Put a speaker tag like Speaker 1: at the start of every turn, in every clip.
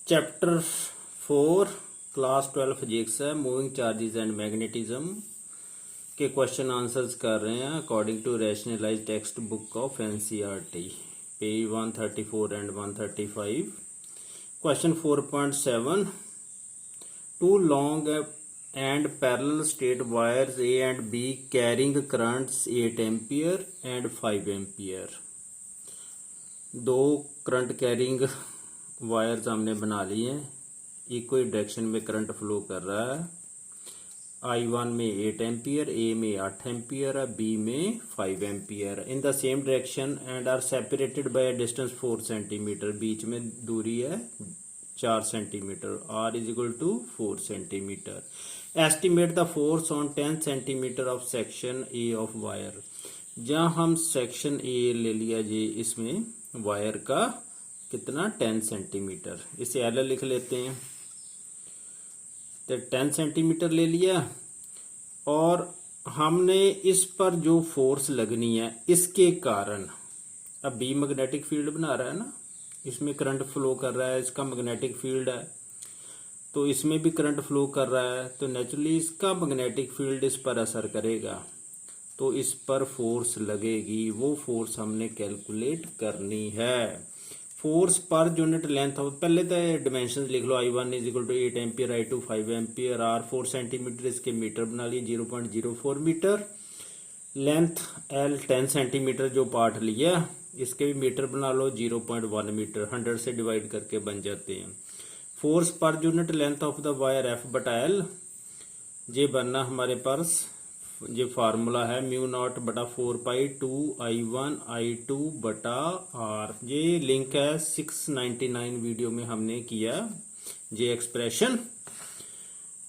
Speaker 1: Chapter 4 class 12 physics है। Moving charges and magnetism के question answers कर रहे हैं according to rationalised text book of NCERT page 134 and 135। Question 4.7 two long and parallel straight wires A and B carrying currents 8 ampere and 5 ampere। दो current carrying wires हमने बना ली हैं, equal direction में current flow कर रहा है। I1 में 8 ampere, A में 8 एम्पियर है, B में 5 ampere in the same direction and are separated by a distance 4 centimetre. बीच में दूरी है 4 centimetre. R is equal to 4 centimetre. Estimate the force on 10 centimetre of section a of wire. जहां हम section A ले लिया जी, इसमें वायर का कितना 10 सेंटीमीटर, इसे एल लिख लेते हैं। तो 10 सेंटीमीटर ले लिया और हमने इस पर जो फोर्स लगनी है इसके कारण, अब बी मैग्नेटिक फील्ड बना रहा है ना, इसमें करंट फ्लो कर रहा है, इसका मैग्नेटिक फील्ड है, तो इसमें भी करंट फ्लो कर रहा है, तो नेचुरली इसका मैग्नेटिक फील्ड इस पर असर करेगा, तो इस पर फोर्स लगेगी। वो फोर्स हमने कैलकुलेट करनी है। फोर्स पर यूनिट लेंथ ऑफ, पहले तो डिमेंशन लिख लो। I1 is equal to 8 ampere, I2 5 ampere, R 4 centimetre, इसके मीटर बना लिए 0.04 मीटर। लेंथ L 10 सेंटीमीटर जो पार्ट लिया, इसके भी मीटर बना लो 0.1 मीटर, 100 से डिवाइड करके बन जाते हैं। फोर्स पर unit length of the wire F बटा L, ये बनना हमारे पास ये फार्मूला है म्यू नॉट बटा 4 पाई 2 I1 I2 बटा R। ये लिंक है 699 वीडियो में हमने किया ये expression.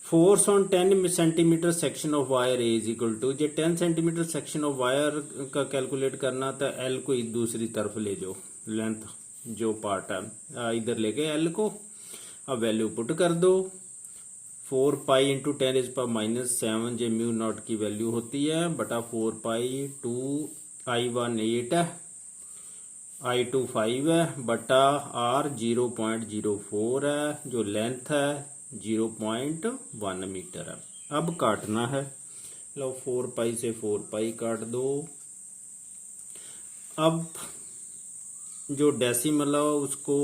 Speaker 1: Force on 10 centimetre section of wire A is equal to, ये 10 सेंटीमीटर सेक्शन ऑफ वायर का कैलकुलेट करना था। एल को दूसरी तरफ ले जाओ, लेंथ जो पार्ट है इधर ले गए एल को, अब वैल्यू पुट कर दो। 4 पाई इंटू 10 इज पर -7 जो म्यू नॉट की वैल्यू होती है बटा 4 पाई 2 I1 8 है, I2 5 है बटा R 0.04 है, जो लेंथ है 0.1 मीटर है। अब काटना है, लो 4 पाई से 4 पाई काट दो। अब जो डेसिमल है उसको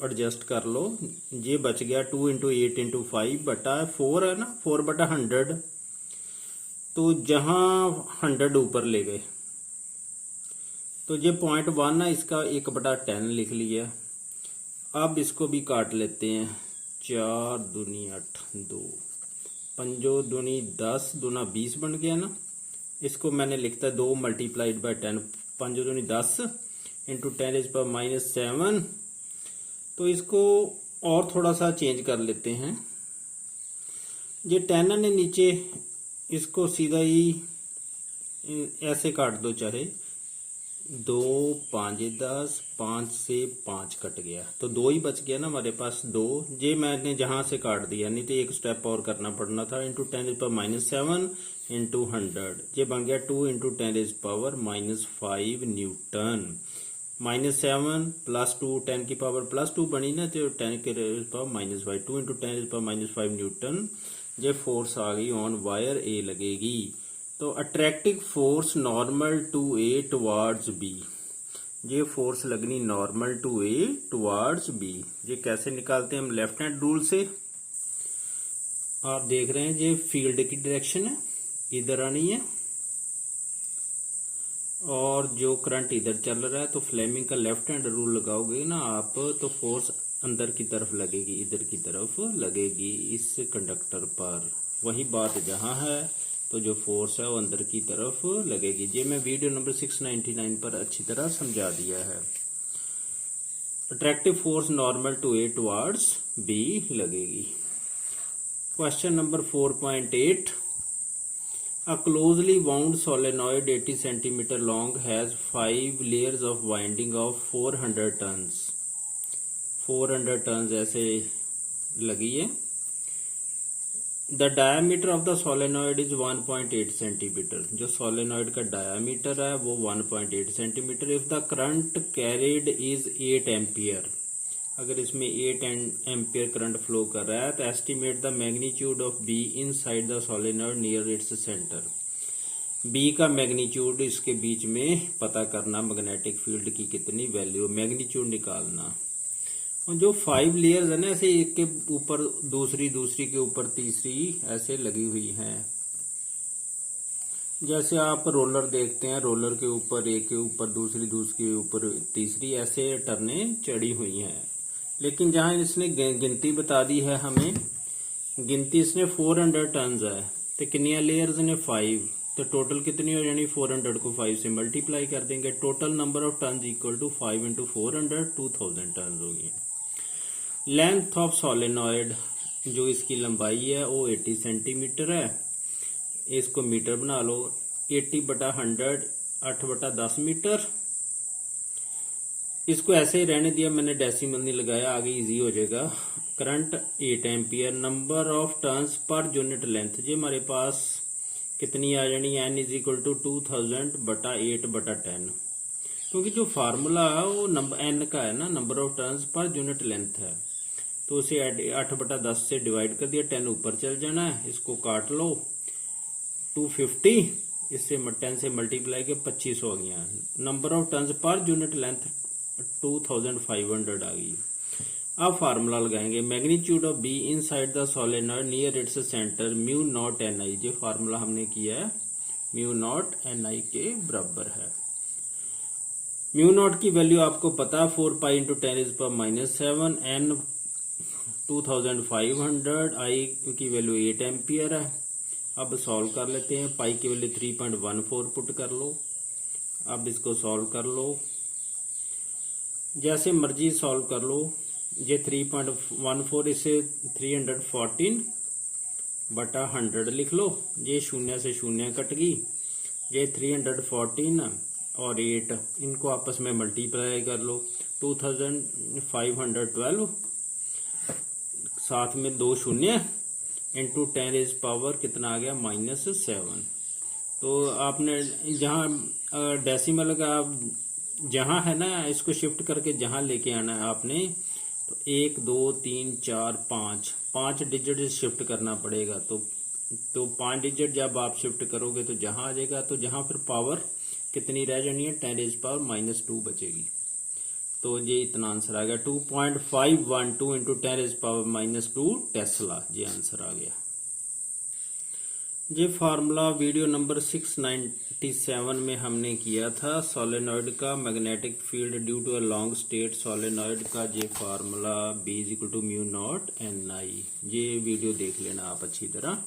Speaker 1: एडजस्ट कर लो, ये बच गया 2 इंटू 8 इंटू 5 बटा 4 है ना, 4 बटा 100, तो जहां 100 ऊपर ले गए तो ये 0.1 है, इसका 1 बटा 10 लिख लिया। अब इसको भी काट लेते हैं, 4 दूनी 8, 2 पंजो दूनी 10, दूना 20 बन गया ना। इसको मैंने लिखता है 2 मल्टीप्लाइड बाय 10, पंजो दूनी 10 इंटू 10 इज पर -7। तो इसको और थोड़ा सा चेंज कर लेते हैं। ये 10 ने नीचे, इसको सीधा ही ऐसे काट दो, चाहे 2 5 10, 5 से 5 कट गया तो 2 ही बच गया ना हमारे पास 2। ये मैंने जहां से काट दिया, नहीं तो एक स्टेप और करना पड़ना था। इंटू 10 इज पर -7 इंटू 100, ये बन गया 2 into 10 is power -5 Newton. -7 plus 2, 10 की पावर +2 बनी ना, तो 10 के power -5, 2 into 10 is power -5 newton. ये फोर्स आ गई ऑन वायर ए लगेगी। तो attractive force normal to A towards B, ये फोर्स लगनी normal to A towards B. ये कैसे निकालते हैं हम? लेफ्ट हैंड रूल से। आप देख रहे हैं ये फील्ड की डायरेक्शन है, इधर आनी है, और जो करंट इधर चल रहा है, तो फ्लेमिंग का लेफ्ट हैंड रूल लगाओगे ना आप, तो फोर्स अंदर की तरफ लगेगी, इधर की तरफ लगेगी इस कंडक्टर पर। वही बात जहां है, तो जो फोर्स है वो अंदर की तरफ लगेगी। ये मैं वीडियो नंबर 699 पर अच्छी तरह समझा दिया है। Attractive force normal to A towards B लगेगी। Question number 4.8 A closely wound solenoid 80 centimeter long has 5 layers of winding of 400 turns। 400 turns ऐसे लगी है। The diameter of the solenoid is 1.8 centimetre. जो solenoid का diameter है वो 1.8 centimetre. If the current carried is 8 ampere, अगर इसमें 8 ampere current flow कर रहा है तो estimate the magnitude of B inside the solenoid near its centre. B का मैग्नीट्यूड इसके बीच में पता करना, मैग्नेटिक फील्ड की कितनी वैल्यू, मैग्नीट्यूड निकालना। और जो 5 लेयर्स है ना, ऐसे एक के ऊपर दूसरी, दूसरी के ऊपर तीसरी ऐसे लगी हुई हैं। जैसे आप रोलर देखते हैं, रोलर के ऊपर एक के ऊपर दूसरी, दूसरी के ऊपर तीसरी, ऐसे टर्नें चढ़ी हुई हैं। लेकिन जहां इसने गिनती बता दी है हमें, गिनती इसने 400 टन है, तो कितनी लेयर्स ने 5, तो टोटल कितनी हो जानी, 400 को 5 से मल्टीप्लाई कर देंगे। Total number of turn equal to 5 into 400, 2000 turn होगी। लेंथ ऑफ सोलेनॉइड, जो इसकी लंबाई है वो 80 सेंटीमीटर है। इसको मीटर बना लो, 80/100 8/10 मीटर। इसको ऐसे ही रहने दिया, मैंने डेसिमल नहीं लगाया, आगे इजी हो जाएगा। Current 8 ampere. Number of turns per unit length, जी हमारे पास कितनी आ जानी, n इज इक्वल टू 2000/8/10, क्योंकि जो फार्मूला है वो नंबर n का है ना, number of turns per unit length है, तो उसे 8/10 से डिवाइड कर दिया, 10 ऊपर चल जाना है। इसको काट लो, 250, इससे 10 से मल्टीप्लाई के 25 हो गया। Number of turns per unit length 2500 आ गई। अब फार्मूला लगाएंगे, magnitude of B inside the solenoid near its centre mu naught n I. ये फार्मूला हमने किया है, म्यू नॉट एन आई के बराबर है। म्यू नॉट की वैल्यू आपको पता है, 4 पाई इंटू 10⁻⁻7, एन 2500, आई की वैल्यू 8 एम्पियर है। अब सॉल्व कर लेते हैं, पाई की वैल्यू 3.14 पुट कर लो। अब इसको सॉल्व कर लो, जैसे मर्जी सॉल्व कर लो। ये 3.14, इसे 314/100 लिख लो। ये 0 से 0 कट गई, ये 314 और 8 इनको आपस में मल्टीप्लाई कर लो, 2512, साथ में 2 शून्य इंटू 10⁻⁻, कितना आ गया, -7। तो आपने जहाँ डेसिमल का जहाँ है ना, इसको शिफ्ट करके जहाँ लेके आना है आपने, तो 1 2 3 4 5 डिजिट शिफ्ट करना पड़ेगा। तो 5 डिजिट जब आप शिफ्ट करोगे तो जहाँ आ जाएगा, तो जहाँ फिर पावर कितनी रह जानी है, 10⁻⁻2 बचेगी। तो ये इतना आंसर आ गया, 2.512 इंटू 10⁻⁻2 टेस्ला, ये आंसर आ गया। ये फार्मूला वीडियो नंबर 697 में हमने किया था, सोलेनॉइड का magnetic field due to a long straight solenoid का। ये फार्मूला B = μ0 Ni। ये वीडियो देख लेना आप अच्छी तरह।